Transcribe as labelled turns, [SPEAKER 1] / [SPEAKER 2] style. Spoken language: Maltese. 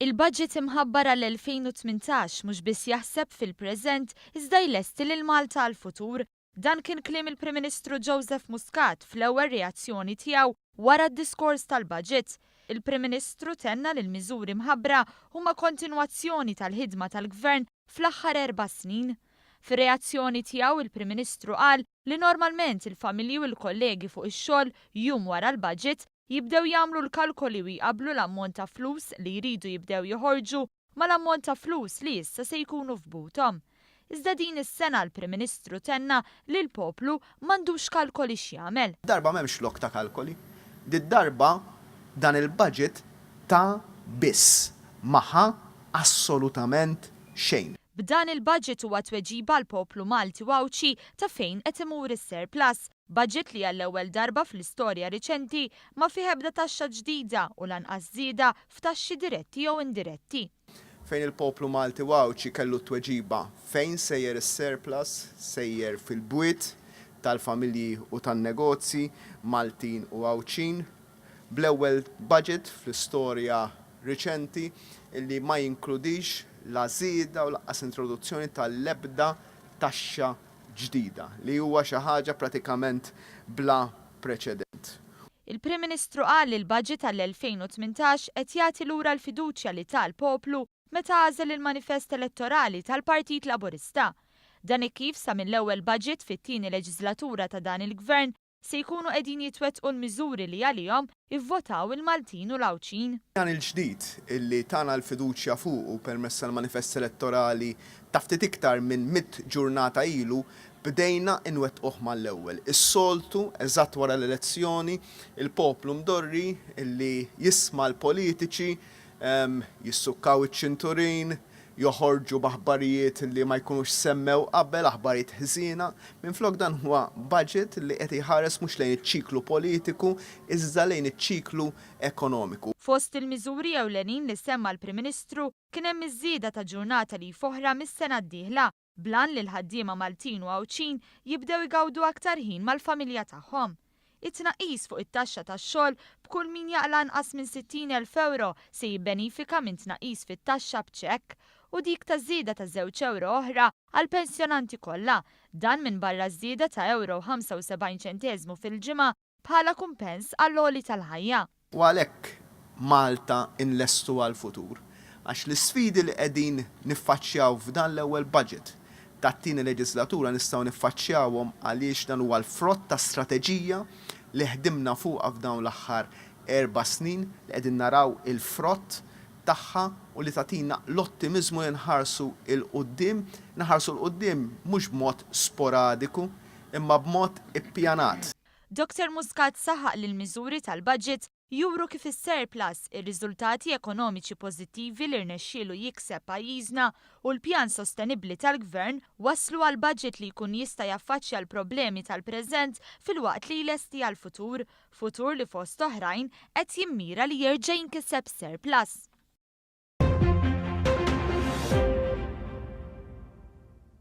[SPEAKER 1] Il-budget imħabbar għal-2018 mhux biss jaħseb fil-preżent iżda jlesti lil Malta għall-futur. Dan kien kliem il-Prim Ministru Joseph Muscat fl-ewwel reazzjoni tiegħu wara d-diskors tal-budget. Il-Prim Ministru tenna li l-miżuri mħabbra huma kontinwazzjoni tal-ħidma tal-Gvern fl-aħħar 4 snin. Fir-reazzjoni tiegħu il-Prim Ministru qal li normalment il-familji u l-kollegi fuq ix-xogħol jum wara l-budget jibdew jagħmlu l-kalkoli u jqabblu l-ammont ta' flus li jridu jibdew joħorġu mal-ammont ta' flus li issa se jkunu f'buthom. Iżda din is-sena l-Prim Ministru tenna li l-poplu m'għandux kalkoli x'jagħmel.
[SPEAKER 2] Darba m'hemmx lok ta' kalkoli. Darba dan il-budget ta' biss maħa assolutament xejn.
[SPEAKER 1] B'dan il-budget huwa tweġiba l-poplu Malti wawċi ta' fejn qed imur is-surplus. Budget li għall-ewwel darba fl-istorja riċenti ma fih ebda taxxa ġdida u lanqas żieda f'taxxi diretti jew indiretti.
[SPEAKER 2] Fejn il-poplu Malti wawċi kellu tweġiba fejn sejjer is-surplus sejjer fil-bwiet tal-familji u tan-negozji Maltin u Wawċin bl-ewwel budget fl-istorja riċenti illi ma jinkludix la żieda u laqqas introduzzjoni tal-ebda taxxa ġdida li huwa xi ħaġa pratikament bla preċedent.
[SPEAKER 1] Il-Prim Ministru qal li l-budget għall-2018 qed jagħti lura l-fiduċja li tal-poplu meta għażel il-manifest elettorali tal-Partit Laburista. Dan kif sa mill-ewwel budget fit-tieni leġislatura ta' dan il-Gvern se jkunu qegħdin jitwettqu l-miżuri li għalihom ivvotaw il-Maltin u l-Awċin.
[SPEAKER 2] Dan il-ġdid illi tagħna l-fiduċja fuq permezz tal-manifest elettorali ta' ftit iktar minn 100 ġurnata ilu bdejna inwettquh mal-ewwel. Is-soltu eżatt wara l-elezzjoni il-poplu mdorri illi jisma' l-politiċi jissukkaw iċ-ċinturin, joħorġu b'aħbarijiet li ma jkunux semmew qabel aħbarijiet ħżiena, minflok dan huwa budget li qed iħares mhux lejn iċ-ċiklu politiku iżda lejn iċ-ċiklu ekonomiku.
[SPEAKER 1] Fost il-miżuri ewlenin li semma l-Prim Ministru kien hemm iż-żieda ta' ġurnata li foħra mis-sena d-dieħla blan li l-ħaddiema Maltin u Awċin jibdew igawdu aktar ħin mal-familja tagħhom. It-tnaqqis fuq it-taxxa tax-xogħol b'kull min jaqla inqas minn 60,000 euro se jibbenifika minn tnaqqis fit-taxxa b'ċekk u dik ta' żieda ta' €2 oħra għal pensjonanti kollha, dan minn barra żieda ta' €75 fil-ġimgħa bħala kumpens għall-għoli tal-ħajja.
[SPEAKER 2] U għalhekk Malta inlestu għall-futur għax l-isfidi li qegħdin niffaċċjaw f'dan l-ewwel budget tat-tieni leġislatura nistgħu niffaċċjawhom għaliex dan huwa l-frott ta' strateġija li ħdimna fuqha f'dawn l-aħħar 4 snin li qegħdin naraw il-frott tagħha u li tagħtina l-ottimiżmu li nħarsu l-qudiem mhux b'mod sporadiku imma b'mod ippjanat.
[SPEAKER 1] Dr. Muscat saħaq li l-miżuri tal-budget juru kif is-surplus ir-riżultati ekonomiċi pożittivi li rnexxielu jikseb pajjiżna u l-pjan sostenibbli tal-Gvern waslu għal budget li jkun jista' jaffaċċja l-problemi tal-preżent filwaqt li jlesti għall-futur, futur li fost oħrajn qed jimmira li jerġa' jinkiseb surplus.